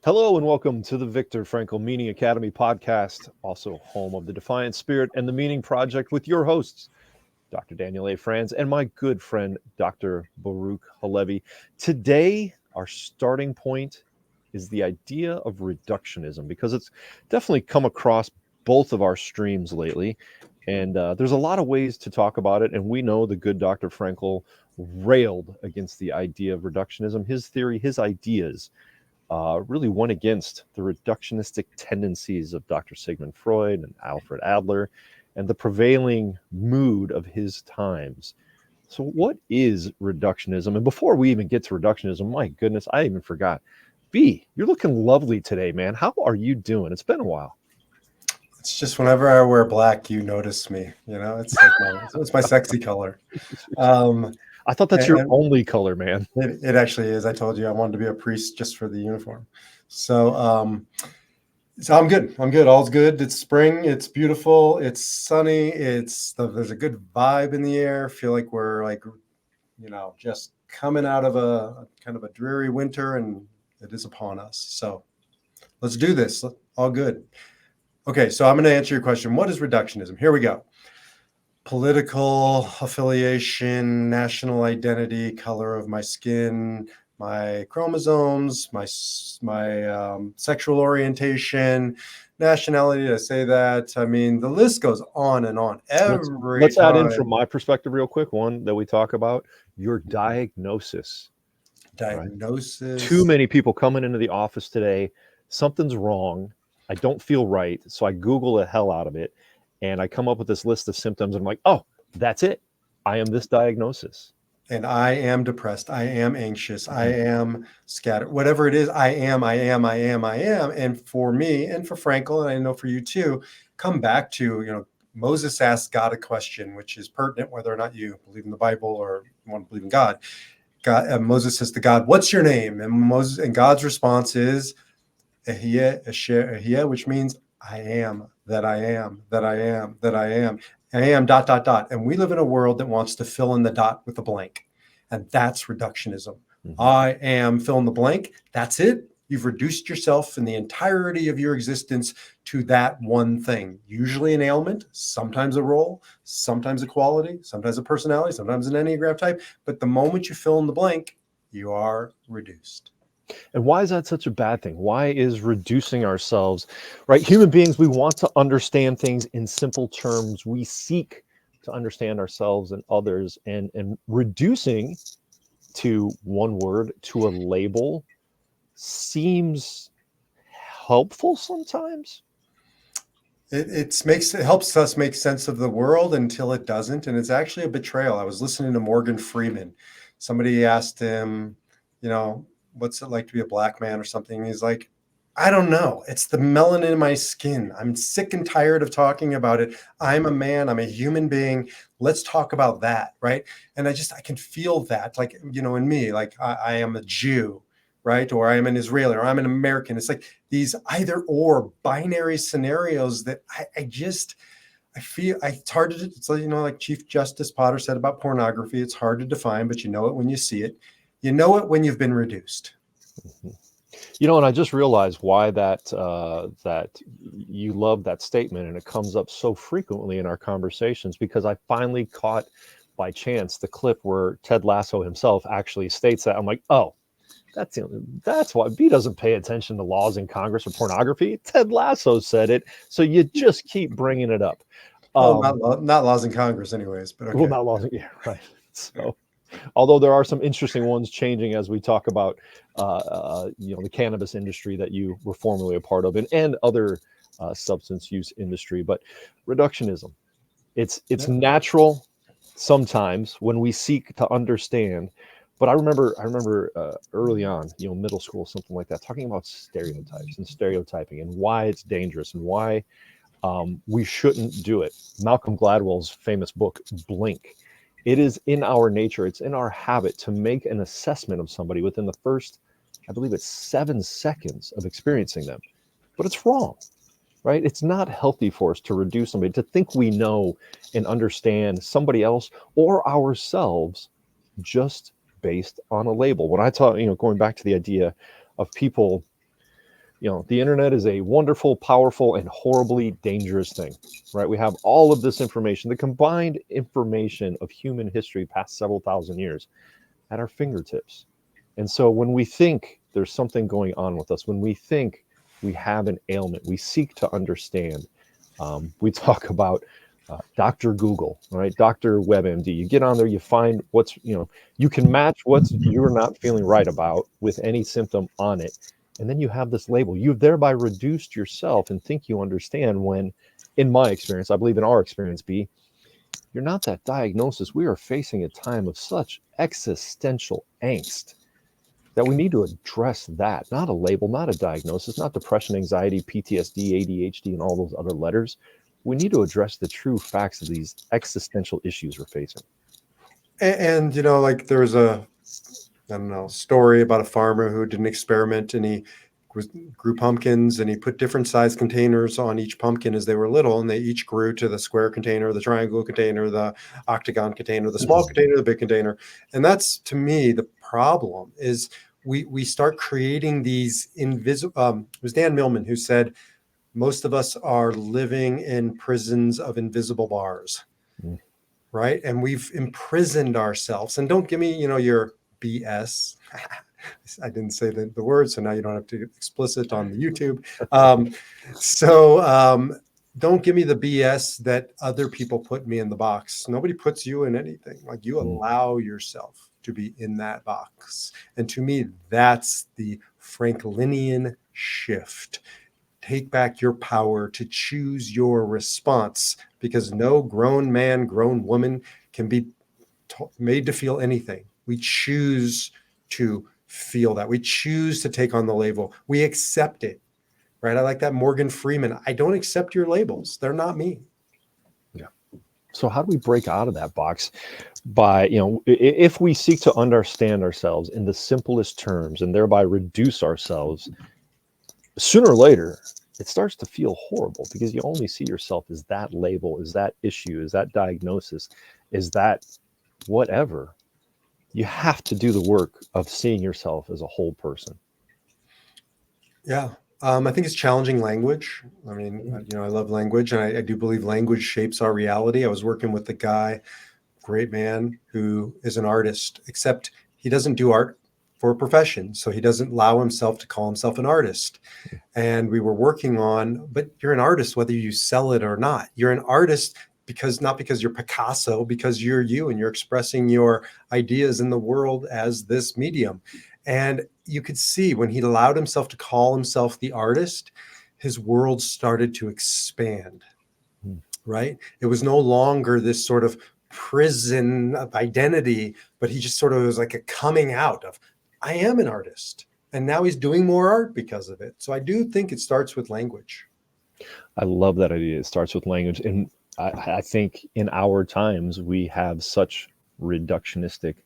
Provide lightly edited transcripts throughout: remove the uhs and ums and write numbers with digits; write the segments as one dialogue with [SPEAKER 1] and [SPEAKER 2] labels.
[SPEAKER 1] Hello and welcome to the Viktor Frankl Meaning Academy podcast, also home of the Defiant Spirit and the Meaning Project, with your hosts, Dr. Daniel A. Franz and my good friend, Dr. Baruch Halevi. Today, our starting point is the idea of reductionism, because it's definitely come across both of our streams lately. And there's a lot of ways to talk about it. And we know the good Dr. Frankl railed against the idea of reductionism. His theory, his ideas really went against the reductionistic tendencies of Dr. Sigmund Freud and Alfred Adler and the prevailing mood of his times. So what is reductionism? And before we even get to reductionism, my goodness, I even forgot. B, you're looking lovely today, man. How are you doing? It's been a while.
[SPEAKER 2] It's just whenever I wear black, you notice me. It's like it's my sexy color.
[SPEAKER 1] I thought that's your only color, man.
[SPEAKER 2] It actually is. I told you I wanted to be a priest just for the uniform. So I'm good. All's good. It's spring. It's beautiful. It's sunny. There's a good vibe in the air. Feel like we're just coming out of a kind of a dreary winter, and it is upon us. So let's do this. All good. Okay, so I'm going to answer your question. What is reductionism? Here we go. Political affiliation, national identity, color of my skin, my chromosomes, my sexual orientation, nationality. Did I say that? I mean, the list goes on and on.
[SPEAKER 1] Let's add in from my perspective real quick, one that we talk about, your diagnosis.
[SPEAKER 2] Diagnosis.
[SPEAKER 1] Right? Too many people coming into the office today, something's wrong. I don't feel right. So I Google the hell out of it. And I come up with this list of symptoms. And I'm like, oh, that's it. I am this diagnosis.
[SPEAKER 2] And I am depressed. I am anxious. I am scattered. Whatever it is, I am. And for me and for Frankl, and I know for you too, come back to, Moses asked God a question, which is pertinent whether or not you believe in the Bible or you want to believe in God. Moses says to God, "What's your name?" And God's response is, Ehyeh, which means I am, that I am, that I am, that I am. I am ... And we live in a world that wants to fill in the dot with a blank. And that's reductionism. Mm-hmm. I am, fill in the blank. That's it. You've reduced yourself in the entirety of your existence to that one thing. Usually an ailment, sometimes a role, sometimes a quality, sometimes a personality, sometimes an Enneagram type. But the moment you fill in the blank, you are reduced.
[SPEAKER 1] And why is that such a bad thing? Why is reducing ourselves, right? Human beings, we want to understand things in simple terms. We seek to understand ourselves and others, and reducing to one word, to a label, seems helpful sometimes.
[SPEAKER 2] It helps us make sense of the world until it doesn't. And it's actually a betrayal. I was listening to Morgan Freeman. Somebody asked him, what's it like to be a black man or something? He's like, I don't know. It's the melanin in my skin. I'm sick and tired of talking about it. I'm a man. I'm a human being. Let's talk about that, right? And I can feel that, like, in me, like I am a Jew, right? Or I am an Israeli, or I'm an American. It's like these either or binary scenarios that I feel it's hard to, it's like, like Chief Justice Potter said about pornography, it's hard to define, but you know it when you see it. You know it when you've been reduced.
[SPEAKER 1] Mm-hmm. And I just realized why that you love that statement, and it comes up so frequently in our conversations, because I finally caught by chance the clip where Ted Lasso himself actually states that. I'm like, oh, that's why B doesn't pay attention to laws in Congress or pornography. Ted Lasso said it, so you just keep bringing it up.
[SPEAKER 2] Not laws in Congress, anyways. But okay.
[SPEAKER 1] Well, not laws, yeah, right. So. Although there are some interesting ones changing as we talk about, the cannabis industry that you were formerly a part of, and other substance use industry. But reductionism, it's natural sometimes when we seek to understand. But I remember early on, middle school, something like that, talking about stereotypes and stereotyping and why it's dangerous and why we shouldn't do it. Malcolm Gladwell's famous book, Blink. It is in our nature, it's in our habit to make an assessment of somebody within the first, I believe it's 7 seconds of experiencing them. But it's wrong, right? It's not healthy for us to reduce somebody, to think we know and understand somebody else or ourselves just based on a label. When I talk, going back to the idea of people The internet is a wonderful, powerful, and horribly dangerous thing, right? We have all of this information, the combined information of human history past several thousand years at our fingertips. And so when we think there's something going on with us, when we think we have an ailment, we seek to understand. We talk about Dr. Google, right? Dr. WebMD. You get on there, you find you can match what you're not feeling right about with any symptom on it. And then you have this label. You've thereby reduced yourself and think you understand when, in my experience, I believe in our experience, B, you're not that diagnosis. We are facing a time of such existential angst that we need to address that, not a label, not a diagnosis, not depression, anxiety, PTSD, ADHD, and all those other letters. We need to address the true facts of these existential issues we're facing.
[SPEAKER 2] And like there was a, I don't know, story about a farmer who did an experiment, and he grew pumpkins, and he put different size containers on each pumpkin as they were little, and they each grew to the square container, the triangle container, the octagon container, the small container, the big container. And that's, to me, the problem is we start creating these invisible. It was Dan Millman who said most of us are living in prisons of invisible bars.
[SPEAKER 1] Mm.
[SPEAKER 2] Right? And we've imprisoned ourselves. And don't give me, your BS. I didn't say the word, so now you don't have to get explicit on the YouTube. Don't give me the BS that other people put me in the box. Nobody puts you in anything. Like, you allow yourself to be in that box. And to me, that's the Franklinian shift. Take back your power to choose your response, because no grown man, grown woman can be made to feel anything. We choose to feel that. We choose to take on the label. We accept it, right? I like that Morgan Freeman. I don't accept your labels. They're not me.
[SPEAKER 1] Yeah. So how do we break out of that box? By, if we seek to understand ourselves in the simplest terms and thereby reduce ourselves, sooner or later, it starts to feel horrible because you only see yourself as that label, as that issue, as that diagnosis, as that whatever. You have to do the work of seeing yourself as a whole person.
[SPEAKER 2] Yeah. I think it's challenging language. I mean, I love language, and I do believe language shapes our reality. I was working with a guy, great man, who is an artist, except he doesn't do art for a profession. So he doesn't allow himself to call himself an artist. And we were working on, but you're an artist whether you sell it or not. You're an artist not because you're Picasso, because you're you, and you're expressing your ideas in the world as this medium. And you could see when he allowed himself to call himself the artist, his world started to expand, right? It was no longer this sort of prison of identity, but he just sort of was like a coming out of, I am an artist. And now he's doing more art because of it. So I do think it starts with language.
[SPEAKER 1] I love that idea. It starts with language. And I think in our times, we have such reductionistic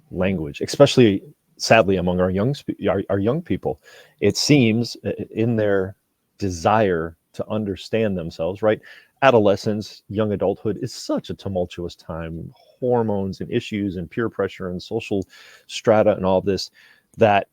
[SPEAKER 1] language, especially sadly among our young people. It seems in their desire to understand themselves, right? Adolescence, young adulthood is such a tumultuous time, hormones and issues and peer pressure and social strata and all this, that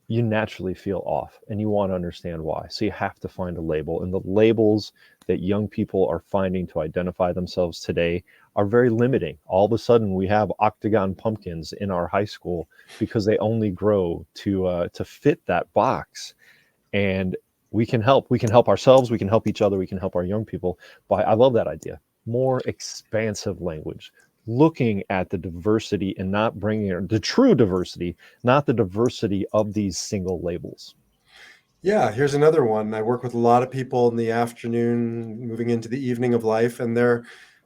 [SPEAKER 1] you naturally feel off and you want to understand why. So you have to find a label. And the labels that young people are finding to identify themselves today are very limiting. All of a sudden, we have octagon pumpkins in our high school because they only grow to fit that box. And we can help. We can help ourselves. We can help each other. We can help our young people. But I love that idea. More expansive language, looking at the diversity and not bringing the true diversity, not the diversity of these single labels.
[SPEAKER 2] Yeah, here's another one. I work with a lot of people in the afternoon, moving into the evening of life, and they're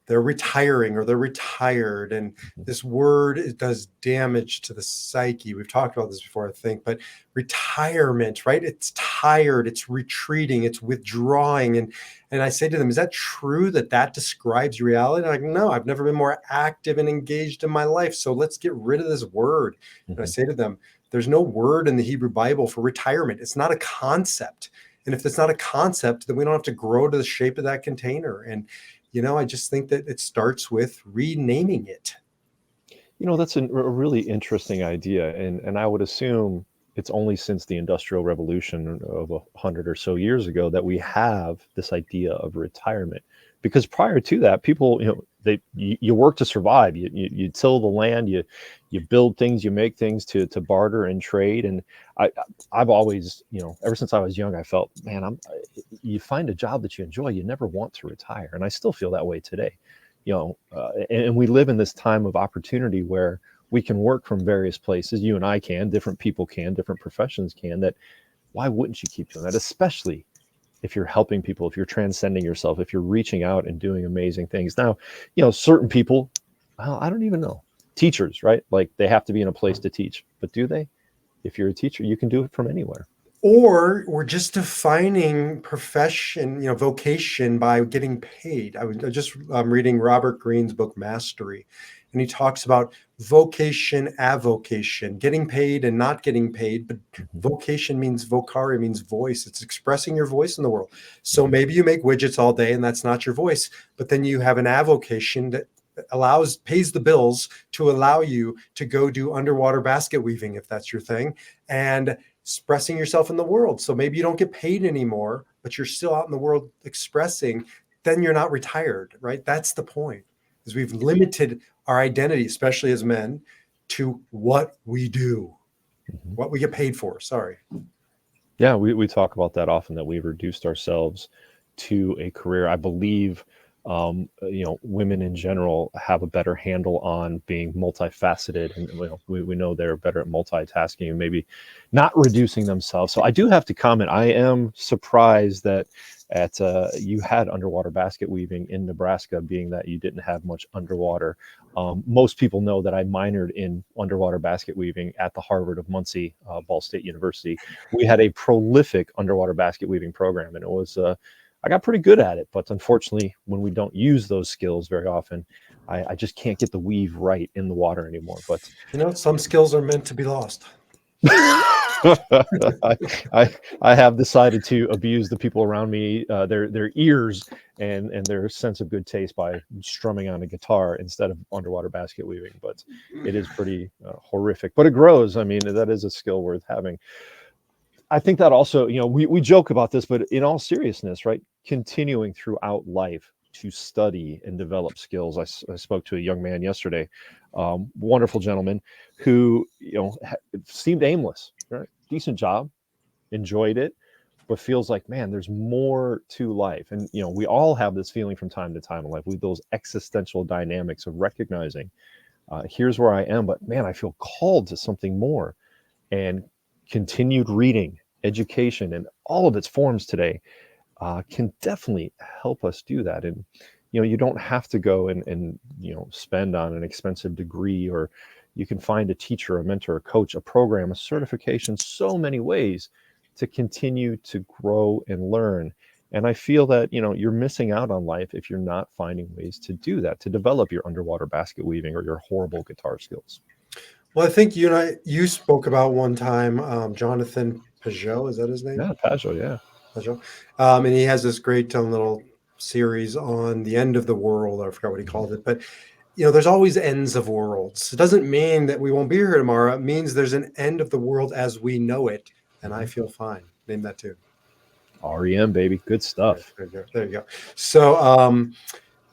[SPEAKER 2] retiring or they're retired. And this word, it does damage to the psyche. We've talked about this before, I think, but retirement, right? It's tired, it's retreating, it's withdrawing. And I say to them, is that true that describes reality? And I'm like, no, I've never been more active and engaged in my life. So let's get rid of this word. And I say to them, there's no word in the Hebrew Bible for retirement. It's not a concept. And if it's not a concept, then we don't have to grow to the shape of that container. And, I just think that it starts with renaming it.
[SPEAKER 1] That's a really interesting idea. And I would assume it's only since the Industrial Revolution of 100 or so years ago that we have this idea of retirement. Because prior to that, people, you work to survive. You till the land, you build things, you make things to barter and trade. And I I've always, ever since I was young, I felt, man, you find a job that you enjoy, you never want to retire. And I still feel that way today. And we live in this time of opportunity where we can work from various places. You and I can, different people can, different professions can. That why wouldn't you keep doing that? Especially if you're helping people, if you're transcending yourself, if you're reaching out and doing amazing things. Now, certain people, well, I don't even know. Teachers, right? Like they have to be in a place to teach, but do they? If you're a teacher, you can do it from anywhere.
[SPEAKER 2] Or we're just defining profession, vocation by getting paid. I was just reading Robert Greene's book Mastery, and he talks about vocation, avocation, getting paid and not getting paid. But vocation means vocare, means voice. It's expressing your voice in the world. So maybe you make widgets all day and that's not your voice, but then you have an avocation that pays the bills to allow you to go do underwater basket weaving if that's your thing, and expressing yourself in the world. So maybe you don't get paid anymore, but you're still out in the world expressing. Then you're not retired, right? That's the point, is we've limited our identity, especially as men, to what we do, what we get paid for. Sorry.
[SPEAKER 1] Yeah, we talk about that often, that we've reduced ourselves to a career. I believe, women in general have a better handle on being multifaceted, and we know they're better at multitasking and maybe not reducing themselves. So I do have to comment. I am surprised that you had underwater basket weaving in Nebraska, being that you didn't have much underwater. Most people know that I minored in underwater basket weaving at the Harvard of Muncie, Ball State University. We had a prolific underwater basket weaving program, and it was I got pretty good at it. But unfortunately, when we don't use those skills very often, I just can't get the weave right in the water anymore. But
[SPEAKER 2] some skills are meant to be lost.
[SPEAKER 1] I have decided to abuse the people around me, their ears and their sense of good taste, by strumming on a guitar instead of underwater basket weaving. But it is pretty horrific, but it grows. I mean, that is a skill worth having. I think that also, we joke about this, but in all seriousness, right? Continuing throughout life to study and develop skills. I spoke to a young man yesterday, wonderful gentleman, who seemed aimless, right? Decent job, enjoyed it, but feels like, man, there's more to life. And we all have this feeling from time to time in life, with those existential dynamics of recognizing, here's where I am, but man, I feel called to something more. And continued reading, education, and all of its forms today can definitely help us do that. And you don't have to go and spend on an expensive degree, or you can find a teacher, a mentor, a coach, a program, a certification, so many ways to continue to grow and learn. And I feel that you're missing out on life if you're not finding ways to do that, to develop your underwater basket weaving or your horrible guitar skills.
[SPEAKER 2] Well, I think you spoke about one time, Jonathan Peugeot, is that his name?
[SPEAKER 1] Yeah, Pajot, yeah.
[SPEAKER 2] Peugeot. And he has this great little series on the end of the world. I forgot what he called it, but there's always ends of worlds. It doesn't mean that we won't be here tomorrow. It means there's an end of the world as we know it, and I feel fine. Name that too.
[SPEAKER 1] REM, baby, good stuff.
[SPEAKER 2] There you go. So,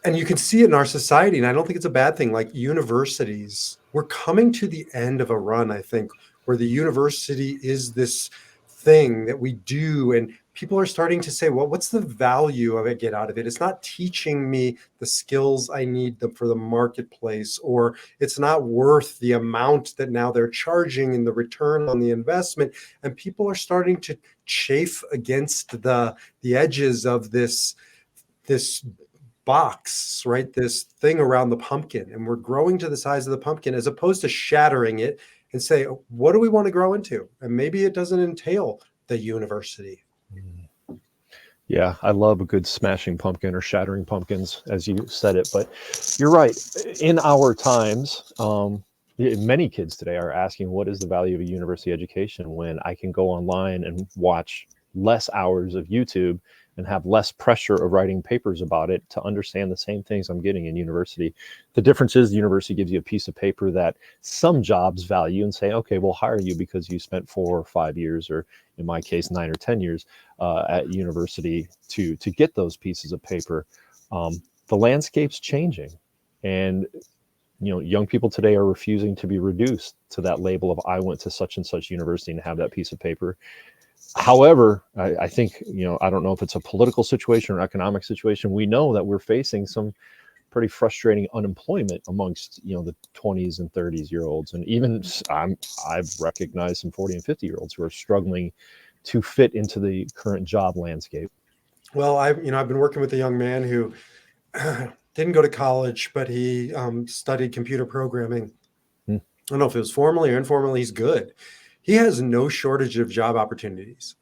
[SPEAKER 2] and you can see it in our society, and I don't think it's a bad thing. Like universities, we're coming to the end of a run, I think, where the university is this thing that we do, and people are starting to say, well, what's the value of it? Get out of it. It's not teaching me the skills I need for the marketplace, or it's not worth the amount that now they're charging and the return on the investment. And people are starting to chafe against the edges of this box, right? This thing around the pumpkin, and we're growing to the size of the pumpkin, as opposed to shattering it and say, what do we want to grow into? And maybe it doesn't entail the university.
[SPEAKER 1] Yeah, I love a good smashing pumpkin or shattering pumpkins, as you said it. But you're right. In our times, many kids today are asking, what is the value of a university education, when I can go online and watch less hours of YouTube and have less pressure of writing papers about it to understand the same things I'm getting in university. The difference is the university gives you a piece of paper that some jobs value and say, okay, we'll hire you because you spent 4 or 5 years, or in my case, 9 or 10 years at university to get those pieces of paper. The landscape's changing, and young people today are refusing to be reduced to that label of I went to such and such university and have that piece of paper. However, I think, I don't know if it's a political situation or economic situation. We know that we're facing some pretty frustrating unemployment amongst, the 20s and 30s year olds. And even I've recognized some 40 and 50-year-olds who are struggling to fit into the current job landscape.
[SPEAKER 2] Well, I've been working with a young man who didn't go to college, but he studied computer programming.
[SPEAKER 1] Hmm.
[SPEAKER 2] I don't know if it was formally or informally. He's good. He has no shortage of job opportunities,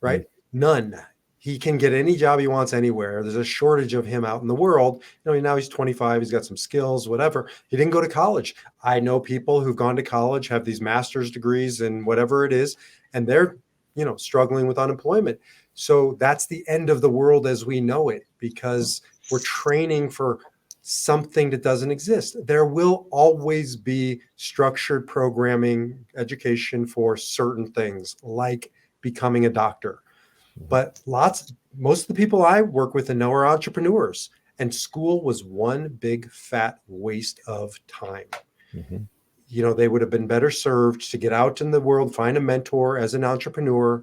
[SPEAKER 2] right? None. He can get any job he wants anywhere. There's a shortage of him out in the world. Now he's 25. He's got some skills, whatever. He didn't go to college. I know people who've gone to college, have these master's degrees in whatever it is, and they're, struggling with unemployment. So that's the end of the world as we know it, because we're training for something that doesn't exist. There will always be structured programming education for certain things, like becoming a doctor. But most of the people I work with and know are entrepreneurs, and school was one big fat waste of time.
[SPEAKER 1] Mm-hmm.
[SPEAKER 2] They would have been better served to get out in the world, find a mentor as an entrepreneur,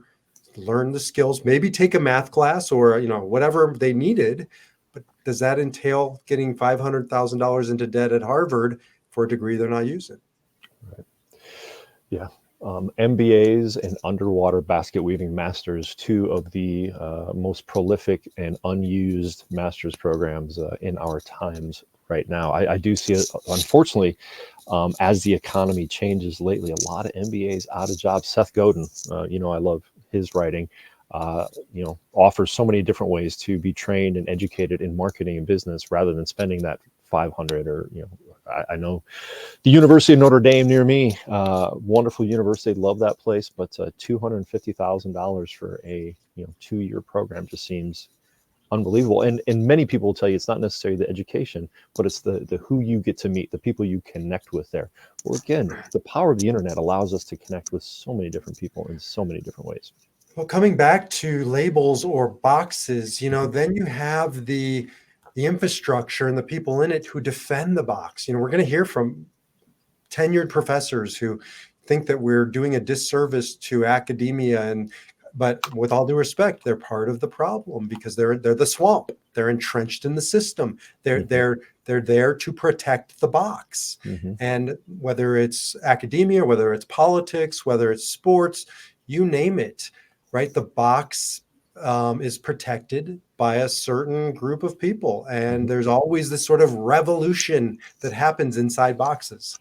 [SPEAKER 2] learn the skills, maybe take a math class or, whatever they needed. But does that entail getting $500,000 into debt at Harvard for a degree they're not using?
[SPEAKER 1] Right. Yeah. MBAs and underwater basket weaving masters, two of the most prolific and unused master's programs in our times right now. I do see it, unfortunately, as the economy changes lately, a lot of MBAs out of jobs. Seth Godin, I love his writing, offers so many different ways to be trained and educated in marketing and business rather than spending that 500 or, I know the University of Notre Dame near me, wonderful university, love that place, but $250,000 for a 2-year program just seems unbelievable. And many people will tell you it's not necessarily the education, but it's the who you get to meet, the people you connect with there. Well, again, the power of the internet allows us to connect with so many different people in so many different ways.
[SPEAKER 2] Well, coming back to labels or boxes, then you have the infrastructure and the people in it who defend the box. We're going to hear from tenured professors who think that we're doing a disservice to academia, but with all due respect, they're part of the problem because they're the swamp. They're entrenched in the system. They're there to protect the box.
[SPEAKER 1] Mm-hmm.
[SPEAKER 2] And whether it's academia, whether it's politics, whether it's sports, you name it, right? The box is protected by a certain group of people. And there's always this sort of revolution that happens inside boxes.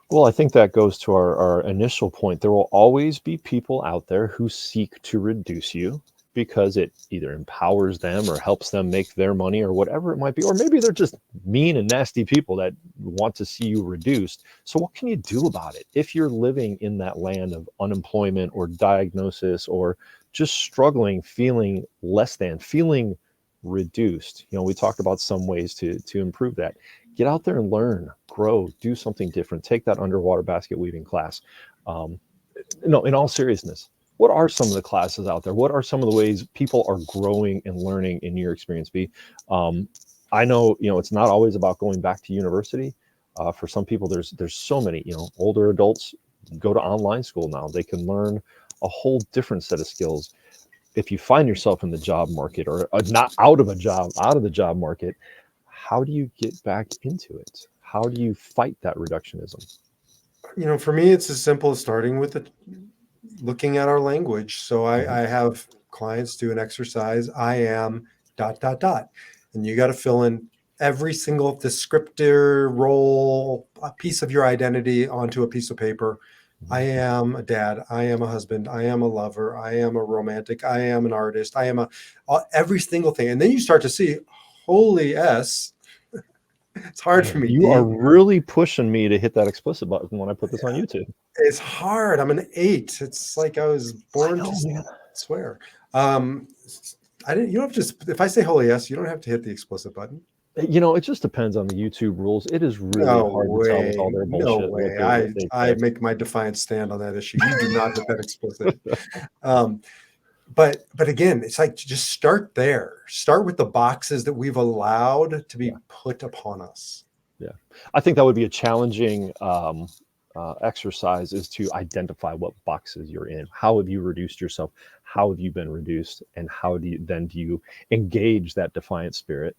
[SPEAKER 1] Well, I think that goes to our initial point. There will always be people out there who seek to reduce you because it either empowers them or helps them make their money or whatever it might be. Or maybe they're just mean and nasty people that want to see you reduced. So what can you do about it? If you're living in that land of unemployment or diagnosis or just struggling, feeling less than, feeling reduced, we talked about some ways to improve that. Get out there and learn, grow, do something different. Take that underwater basket weaving class. In all seriousness, what are some of the classes out there? What are some of the ways people are growing and learning in your experience, B? I know, it's not always about going back to university. For some people, there's so many, older adults go to online school now. They can learn a whole different set of skills. If you find yourself in the job market or not out of the job market, how do you get back into it? How do you fight that reductionism?
[SPEAKER 2] For me, it's as simple as starting with looking at our language. So I have clients do an exercise. I am ... And you got to fill in every single descriptor role, a piece of your identity onto a piece of paper. I am a dad. I am a husband. I am a lover. I am a romantic. I am an artist. I am every single thing. And then you start to see, holy S, it's hard for me.
[SPEAKER 1] You are really pushing me to hit that explicit button when I put this on YouTube.
[SPEAKER 2] It's hard. I'm an 8. It's like I was born
[SPEAKER 1] to
[SPEAKER 2] swear. I didn't. You don't have to. If I say holy yes, you don't have to hit the explicit button.
[SPEAKER 1] It just depends on the YouTube rules. It is really
[SPEAKER 2] No
[SPEAKER 1] hard to tell with
[SPEAKER 2] way.
[SPEAKER 1] all their
[SPEAKER 2] No
[SPEAKER 1] bullshit
[SPEAKER 2] way.
[SPEAKER 1] what they
[SPEAKER 2] I
[SPEAKER 1] say.
[SPEAKER 2] make my defiant stand on that issue. You do not hit that explicit. But again, it's like just start there. Start with the boxes that we've allowed to be
[SPEAKER 1] Yeah.
[SPEAKER 2] put upon us.
[SPEAKER 1] Yeah, I think that would be a challenging exercise, is to identify what boxes you're in. How have you reduced yourself? How have you been reduced? And how do you engage that defiant spirit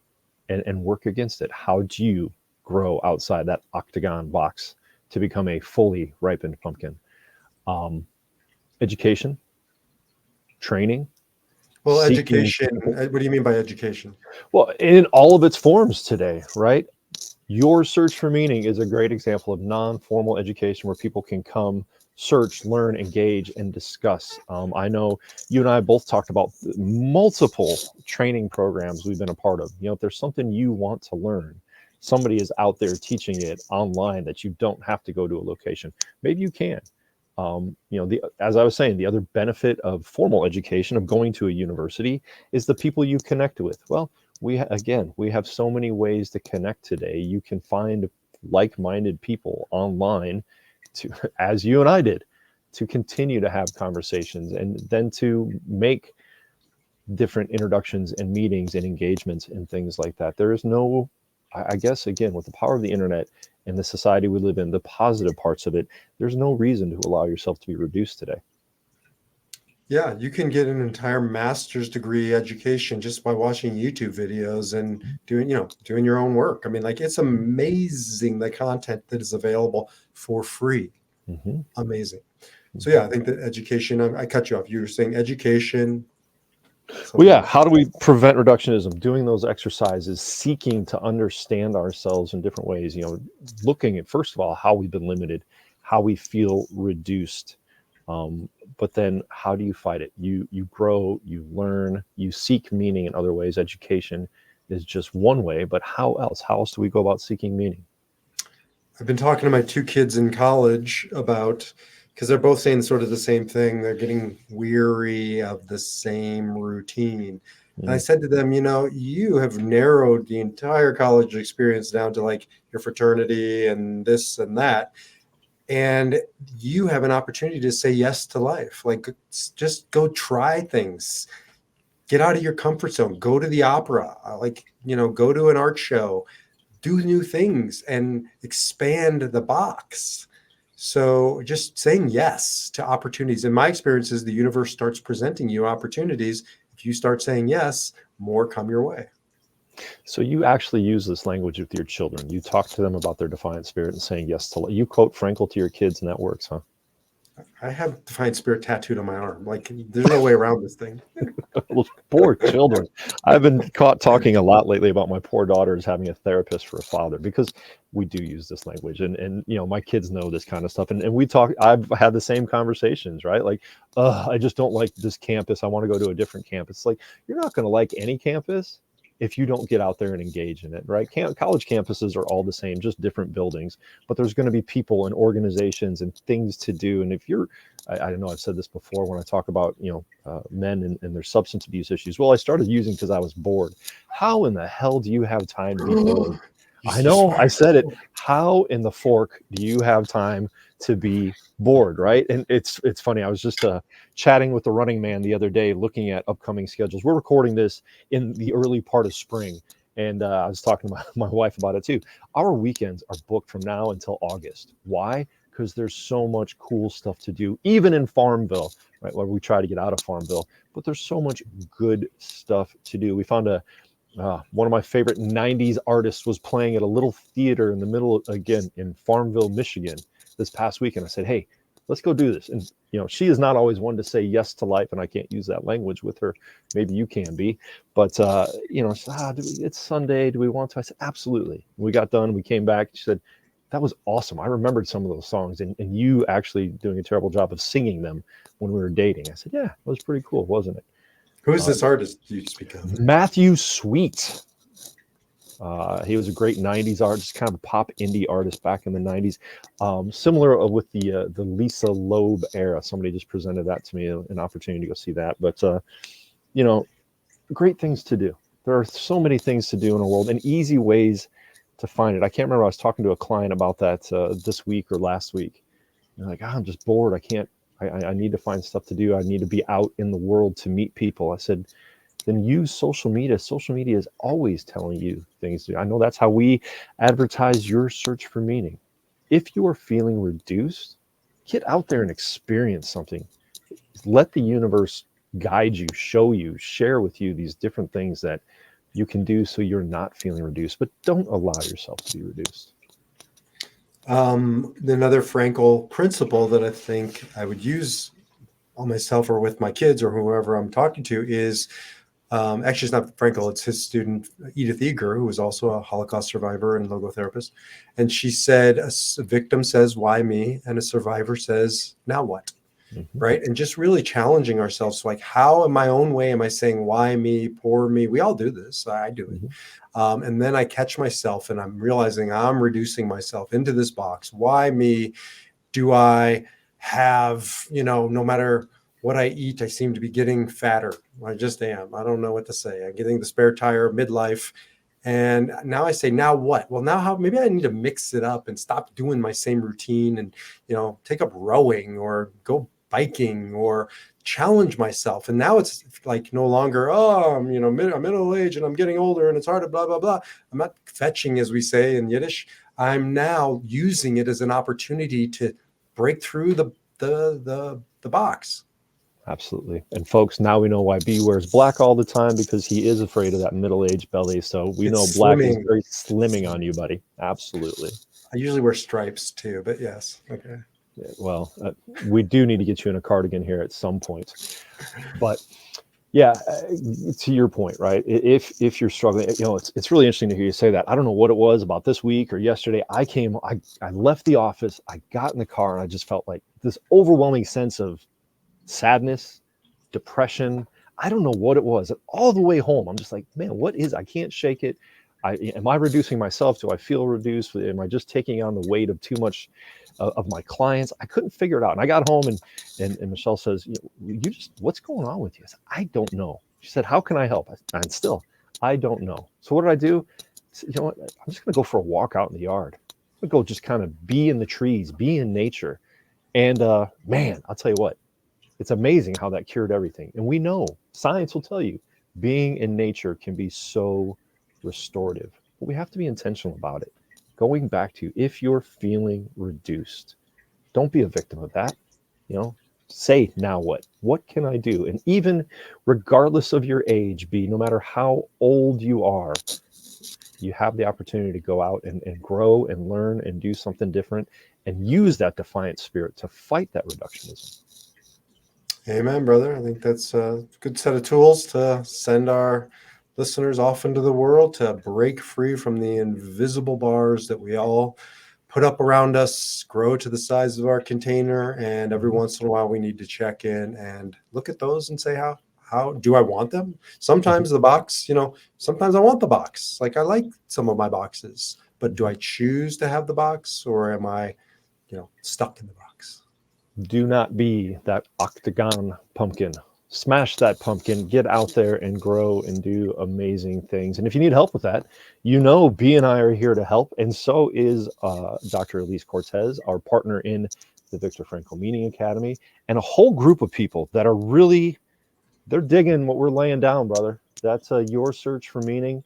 [SPEAKER 1] and work against it? How do you grow outside that octagon box to become a fully ripened pumpkin? Education, training,
[SPEAKER 2] Well,
[SPEAKER 1] seeking
[SPEAKER 2] education.
[SPEAKER 1] people.
[SPEAKER 2] What do you mean by education?
[SPEAKER 1] Well, in all of its forms today, right? Your search for meaning is a great example of non-formal education, where people can come, search, learn, engage, and discuss. I know you and I both talked about multiple training programs we've been a part of. If there's something you want to learn, somebody is out there teaching it online that you don't have to go to a location. Maybe you can. As I was saying, the other benefit of formal education, of going to a university, is the people you connect with. Well, we have so many ways to connect today. You can find like-minded people online, to as you and I did, to continue to have conversations, and then to make different introductions and meetings and engagements and things like that. There is no, I guess, again, with the power of the internet and the society we live in, the positive parts of it, there's no reason to allow yourself to be reduced today.
[SPEAKER 2] Yeah, you can get an entire master's degree education just by watching YouTube videos and doing your own work. I mean, like, it's amazing the content that is available for free.
[SPEAKER 1] Mm-hmm.
[SPEAKER 2] Amazing. So yeah, I think that education, I cut you off. You were saying education.
[SPEAKER 1] Well, yeah. How do we prevent reductionism? Doing those exercises, seeking to understand ourselves in different ways. Looking at, first of all, how we've been limited, how we feel reduced, but then how do you fight it? You grow, you learn, you seek meaning in other ways. Education is just one way, but how else? How else do we go about seeking meaning?
[SPEAKER 2] I've been talking to my two kids in college about, because they're both saying sort of the same thing. They're getting weary of the same routine. And I said to them, you have narrowed the entire college experience down to like your fraternity and this and that. And you have an opportunity to say yes to life. Like, just go try things. Get out of your comfort zone. Go to the opera. Go to an art show. Do new things and expand the box. So just saying yes to opportunities. In my experience is the universe starts presenting you opportunities. If you start saying yes, more come your way.
[SPEAKER 1] So you actually use this language with your children. You talk to them about their defiant spirit and saying yes to. You quote Frankel to your kids, and that works, huh?
[SPEAKER 2] I have defiant spirit tattooed on my arm. Like, there's no way around this thing.
[SPEAKER 1] Those poor children. I've been caught talking a lot lately about my poor daughters having a therapist for a father, because we do use this language, and my kids know this kind of stuff, and we talk. I've had the same conversations, right? Like, I just don't like this campus. I want to go to a different campus. Like, you're not going to like any campus if you don't get out there and engage in it, right? College campuses are all the same, just different buildings, but there's going to be people and organizations and things to do. And if you're, I know I've said this before when I talk about, men and their substance abuse issues. Well, I started using because I was bored. How in the hell do you have time to be bored? I know, I said it. How in the fork do you have time to be bored, right? And it's funny. I was just chatting with the running man the other day, looking at upcoming schedules. We're recording this in the early part of spring, and I was talking to my wife about it too. Our weekends are booked from now until August. Why? Because there's so much cool stuff to do, even in Farmville, right? Where we try to get out of Farmville, but there's so much good stuff to do. We found one of my favorite 90s artists was playing at a little theater in the middle, again, in Farmville, Michigan, this past weekend. I said, hey, let's go do this. And, she is not always one to say yes to life, and I can't use that language with her. Maybe you can be. But, it's Sunday. Do we want to? I said, absolutely. We got done. We came back. She said, that was awesome. I remembered some of those songs, and you actually doing a terrible job of singing them when we were dating. I said, yeah, it was pretty cool, wasn't it?
[SPEAKER 2] Who is this artist you speak of?
[SPEAKER 1] Matthew Sweet. He was a great '90s artist, kind of a pop indie artist back in the '90s. Similar with the Lisa Loeb era. Somebody just presented that to me, an opportunity to go see that. But you know, great things to do. There are so many things to do in the world, and easy ways to find it. I can't remember. I was talking to a client about that this week or last week. They're like, I'm just bored. I can't. I need to find stuff to do. I need to be out in the world to meet people. I said, then use social media. Social media is always telling you things to do. I know that's how we advertise your search for meaning. If you are feeling reduced, get out there and experience something. Let the universe guide you, show you, share with you these different things that you can do so you're not feeling reduced, but don't allow yourself to be reduced.
[SPEAKER 2] Another Frankel principle that I think I would use on myself or with my kids or whoever I'm talking to is actually, it's not Frankel, it's his student, Edith Eger, who was also a Holocaust survivor and logotherapist. And she said, a victim says, why me? And a survivor says, now what?
[SPEAKER 1] Mm-hmm.
[SPEAKER 2] Right. And just really challenging ourselves. Like, how in my own way am I saying, why me, poor me? We all do this. I do it.
[SPEAKER 1] Mm-hmm.
[SPEAKER 2] And then I catch myself and I'm realizing I'm reducing myself into this box. Why me? Do I have, no matter what I eat, I seem to be getting fatter. I just am. I don't know what to say. I'm getting the spare tire midlife. And now I say, now what? Well, now maybe I need to mix it up and stop doing my same routine and, take up rowing or go biking or challenge myself. And now it's like no longer, I'm middle age and I'm getting older and it's hard to blah, blah, blah. I'm not fetching, as we say in Yiddish. I'm now using it as an opportunity to break through the box.
[SPEAKER 1] Absolutely. And folks, now we know why B wears black all the time, because he is afraid of that middle-aged belly. So we know
[SPEAKER 2] It's
[SPEAKER 1] black is
[SPEAKER 2] slimming.
[SPEAKER 1] very slimming on you, buddy. Absolutely.
[SPEAKER 2] I usually wear stripes too, but yes. Okay.
[SPEAKER 1] Yeah, well, we do need to get you in a cardigan here at some point. But yeah, to your point, right? If you're struggling, it's really interesting to hear you say that. I don't know what it was about this week or yesterday. I left the office, I got in the car, and I just felt like this overwhelming sense of sadness, depression. I don't know what it was. All the way home, I'm just like, man, I can't shake it. Am I reducing myself? Do I feel reduced? Am I just taking on the weight of too much of my clients? I couldn't figure it out. And I got home and Michelle says, what's going on with you? I said, I don't know. She said, how can I help? And still, I don't know. So what did I do? I said, you know what? I'm just going to go for a walk out in the yard. I'm going to go just kind of be in the trees, be in nature. And man, I'll tell you what, it's amazing how that cured everything. And we know, science will tell you, being in nature can be so restorative. But we have to be intentional about it. Going back to, if you're feeling reduced, don't be a victim of that. Say, now what? What can I do? And even regardless of your age, no matter how old you are, you have the opportunity to go out and grow and learn and do something different and use that defiant spirit to fight that reductionism.
[SPEAKER 2] Amen, brother. I think that's a good set of tools to send our listeners off into the world to break free from the invisible bars that we all put up around us, grow to the size of our container. And every once in a while, we need to check in and look at those and say, how do I want them? Sometimes the box, sometimes I want the box. Like, I like some of my boxes, but do I choose to have the box, or am I, stuck in the box?
[SPEAKER 1] Do not be that octagon pumpkin. Smash that pumpkin, get out there and grow and do amazing things. And if you need help with that, B and I are here to help. And so is Dr. Elise Cortez, our partner in the Viktor Frankl Meaning Academy, and a whole group of people that are they're digging what we're laying down, brother. That's your search for meaning.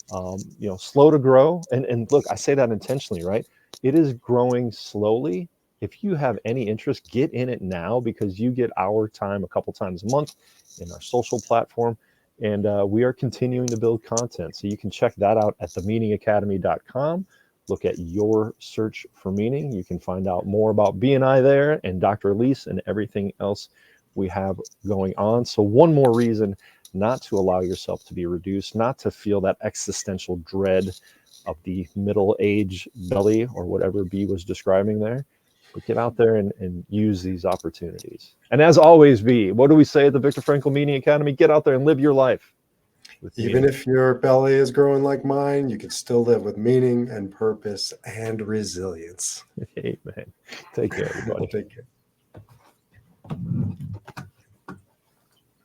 [SPEAKER 1] Slow to grow. And look, I say that intentionally, right? It is growing slowly. If you have any interest, get in it now, because you get our time a couple times a month in our social platform. And we are continuing to build content. So you can check that out at themeaningacademy.com. Look at your search for meaning. You can find out more about B&I there and Dr. Elise and everything else we have going on. So one more reason not to allow yourself to be reduced, not to feel that existential dread of the middle age belly or whatever B was describing there. But get out there and use these opportunities. And as always, B, what do we say at the Viktor Frankl Meaning Academy? Get out there and live your life. with
[SPEAKER 2] Even
[SPEAKER 1] meaning.
[SPEAKER 2] if your belly is growing like mine, you can still live with meaning and purpose and resilience.
[SPEAKER 1] Amen. Take care, everybody.
[SPEAKER 2] Take care.